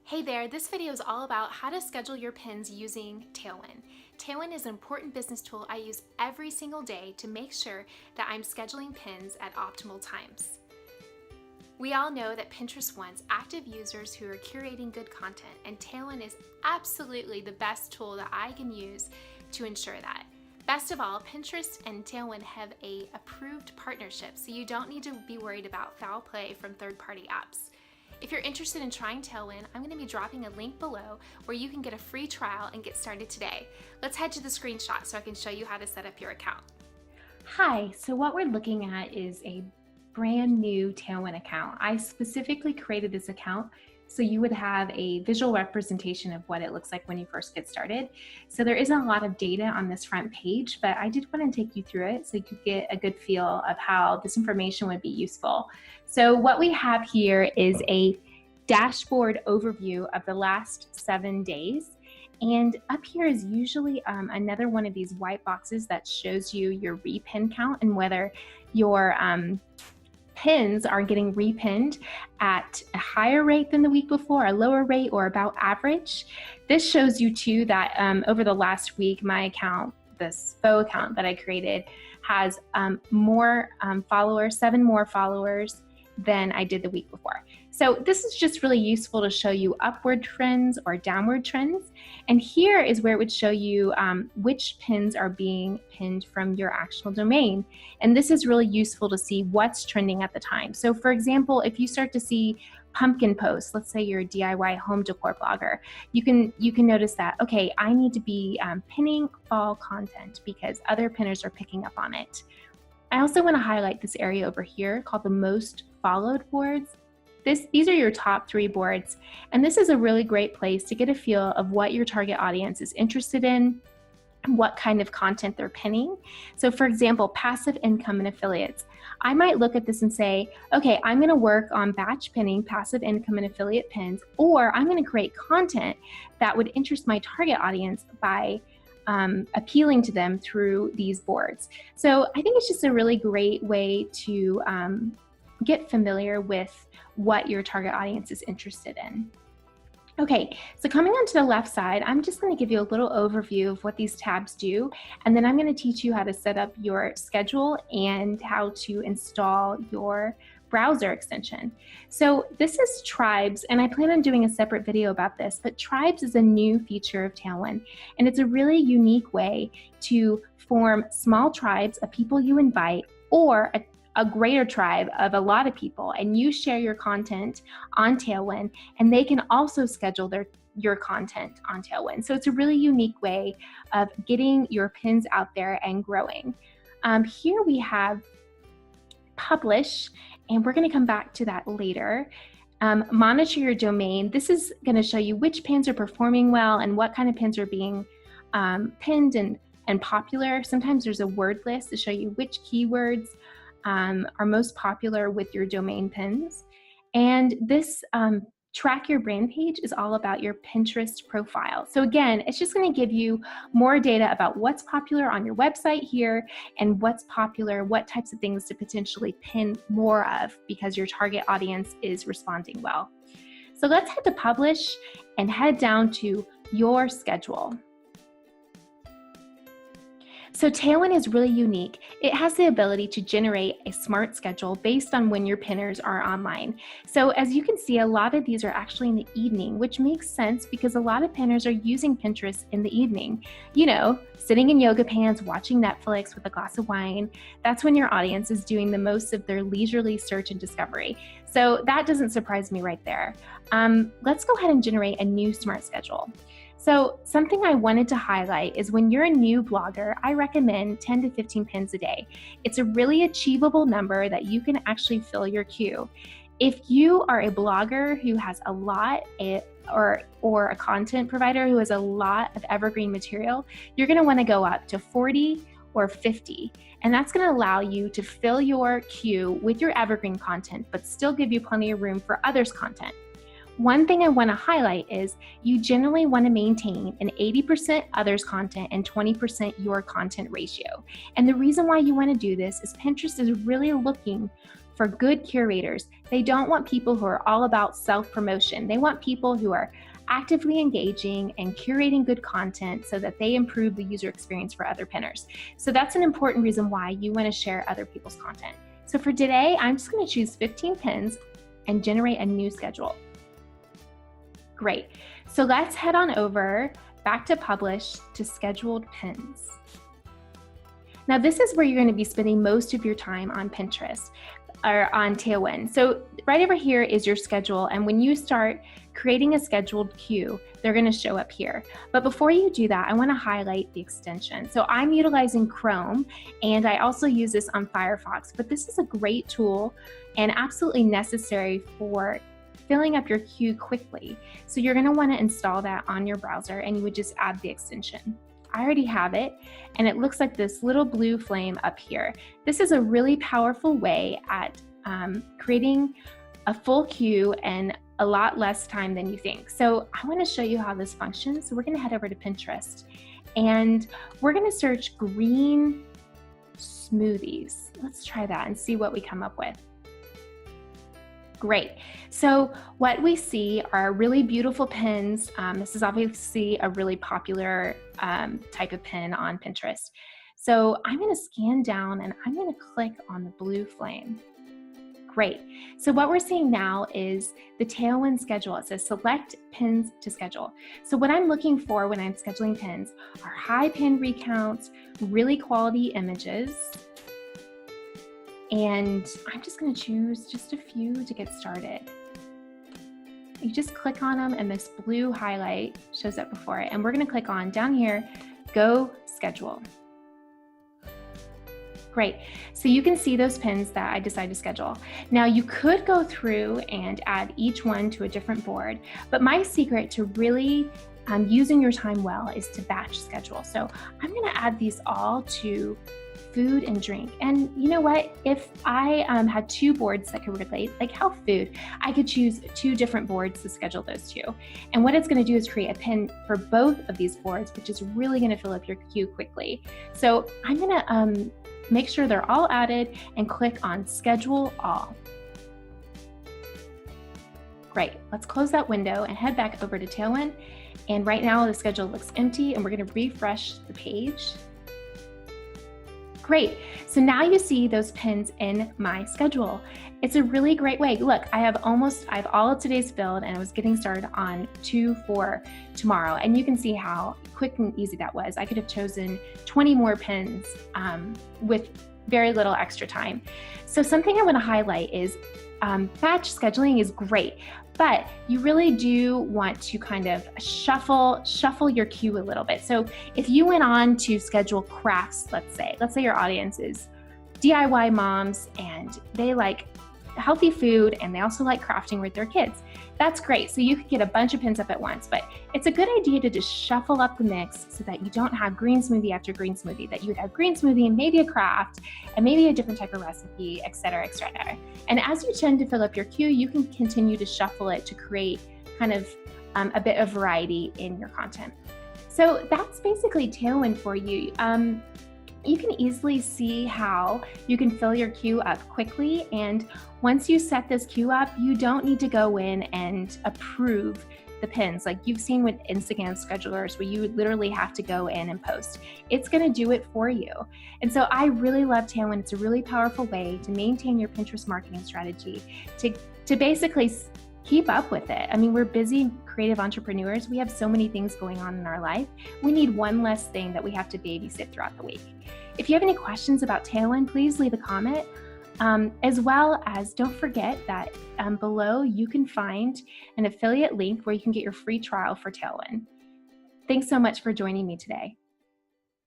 Hey there, this video is all about how to schedule your pins using Tailwind. Tailwind is an important business tool I use every single day to make sure that I'm scheduling pins at optimal times. We all know that Pinterest wants active users who are curating good content, and Tailwind is absolutely the best tool that I can use to ensure that. Best of all, Pinterest and Tailwind have a approved partnership, so you don't need to be worried about foul play from third-party apps. If you're interested in trying Tailwind, I'm going to be dropping a link below where you can get a free trial and get started today. Let's head to the screenshot so I can show you how to set up your account. Hi, so what we're looking at is a brand new Tailwind account. I specifically created this account so you would have a visual representation of what it looks like when you first get started. So there isn't a lot of data on this front page, but I did want to take you through it so you could get a good feel of how this information would be useful. So what we have here is a dashboard overview of the last 7 days. And up here is usually another one of these white boxes that shows you your repin count and whether your pins are getting repinned at a higher rate than the week before, a lower rate, or about average. This shows you too that over the last week, my account, this faux account that I created, has more followers, 7 more followers than I did the week before. So this is just really useful to show you upward trends or downward trends. And here is where it would show you which pins are being pinned from your actual domain. And this is really useful to see what's trending at the time. So for example, if you start to see pumpkin posts, let's say you're a DIY home decor blogger, you can notice that, okay, I need to be pinning fall content because other pinners are picking up on it. I also want to highlight this area over here called the most followed boards. These are your top 3 boards, and this is a really great place to get a feel of what your target audience is interested in, what kind of content they're pinning. So for example, passive income and affiliates. I might look at this and say, okay, I'm going to work on batch pinning passive income and affiliate pins, or I'm going to create content that would interest my target audience by appealing to them through these boards. So I think it's just a really great way to get familiar with what your target audience is interested in. Okay, so coming on to the left side, I'm just going to give you a little overview of what these tabs do, and then I'm going to teach you how to set up your schedule and how to install your browser extension. So this is Tribes, and I plan on doing a separate video about this, but Tribes is a new feature of Tailwind, and it's a really unique way to form small tribes of people you invite, or a greater tribe of a lot of people, and you share your content on Tailwind, and they can also schedule your content on Tailwind. So it's a really unique way of getting your pins out there and growing. Here we have publish, and we're going to come back to that later. Monitor your domain. This is going to show you which pins are performing well and what kind of pins are being pinned and popular. Sometimes there's a word list to show you which keywords are most popular with your domain pins. And this track your brand page is all about your Pinterest profile. So again, it's just going to give you more data about what's popular on your website here and what's popular, what types of things to potentially pin more of because your target audience is responding well. So let's head to publish and head down to your schedule. So Tailwind is really unique. It has the ability to generate a smart schedule based on when your pinners are online. So as you can see, a lot of these are actually in the evening, which makes sense because a lot of pinners are using Pinterest in the evening. You know, sitting in yoga pants, watching Netflix with a glass of wine. That's when your audience is doing the most of their leisurely search and discovery. So that doesn't surprise me right there. Let's go ahead and generate a new smart schedule. So something I wanted to highlight is when you're a new blogger, I recommend 10 to 15 pins a day. It's a really achievable number that you can actually fill your queue. If you are a blogger who has a lot or a content provider who has a lot of evergreen material, you're going to want to go up to 40 or 50. And that's going to allow you to fill your queue with your evergreen content, but still give you plenty of room for others' content. One thing I want to highlight is you generally want to maintain an 80% others content and 20% your content ratio. And the reason why you want to do this is Pinterest is really looking for good curators. They don't want people who are all about self-promotion. They want people who are actively engaging and curating good content so that they improve the user experience for other pinners. So that's an important reason why you want to share other people's content. So for today, I'm just going to choose 15 pins and generate a new schedule. Great. So let's head on over back to publish to scheduled pins. Now this is where you're going to be spending most of your time on Pinterest or on Tailwind. So right over here is your schedule, and when you start creating a scheduled queue, they're going to show up here. But before you do that, I want to highlight the extension. So I'm utilizing Chrome, and I also use this on Firefox, but this is a great tool and absolutely necessary for filling up your queue quickly. So you're going to want to install that on your browser, and you would just add the extension. I already have it, and it looks like this little blue flame up here. This is a really powerful way at creating a full queue in a lot less time than you think. So I want to show you how this functions. So we're going to head over to Pinterest, and we're going to search green smoothies. Let's try that and see what we come up with. Great. So what we see are really beautiful pins. This is obviously a really popular type of pin on Pinterest. So I'm going to scan down and I'm going to click on the blue flame. Great. So what we're seeing now is the Tailwind schedule. It says select pins to schedule. So what I'm looking for when I'm scheduling pins are high pin recounts, really quality images, and I'm just going to choose just a few to get started. You just click on them and this blue highlight shows up before it. And we're going to click on down here, go schedule. Great. So you can see those pins that I decided to schedule. Now you could go through and add each one to a different board, but my secret to really using your time well is to batch schedule. So I'm going to add these all to food and drink. And you know what? If I had two boards that could relate, like health food, I could choose two different boards to schedule those two. And what it's going to do is create a pin for both of these boards, which is really going to fill up your queue quickly. So I'm going to make sure they're all added and click on schedule all. Great. Let's close that window and head back over to Tailwind. And right now the schedule looks empty, and we're going to refresh the page. Great. So now you see those pins in my schedule. It's a really great way. Look, I have all of today's filled, and I was getting started on 2 for tomorrow. And you can see how quick and easy that was. I could have chosen 20 more pins with very little extra time. So something I want to highlight is batch scheduling is great, but you really do want to kind of shuffle your queue a little bit. So if you went on to schedule crafts, let's say your audience is DIY moms and they like healthy food and they also like crafting with their kids. That's great. So you could get a bunch of pins up at once, but it's a good idea to just shuffle up the mix so that you don't have green smoothie after green smoothie, that you would have green smoothie and maybe a craft and maybe a different type of recipe, et cetera, et cetera. And as you tend to fill up your queue, you can continue to shuffle it to create kind of a bit of variety in your content. So that's basically Tailwind for you. You can easily see how you can fill your queue up quickly. And once you set this queue up, you don't need to go in and approve the pins like you've seen with Instagram schedulers where you literally have to go in and post. It's going to do it for you. And so I really love Tailwind. It's a really powerful way to maintain your Pinterest marketing strategy, to basically keep up with it. I mean, we're busy creative entrepreneurs. We have so many things going on in our life. We need one less thing that we have to babysit throughout the week. If you have any questions about Tailwind, please leave a comment. As well as don't forget that below you can find an affiliate link where you can get your free trial for Tailwind. Thanks so much for joining me today.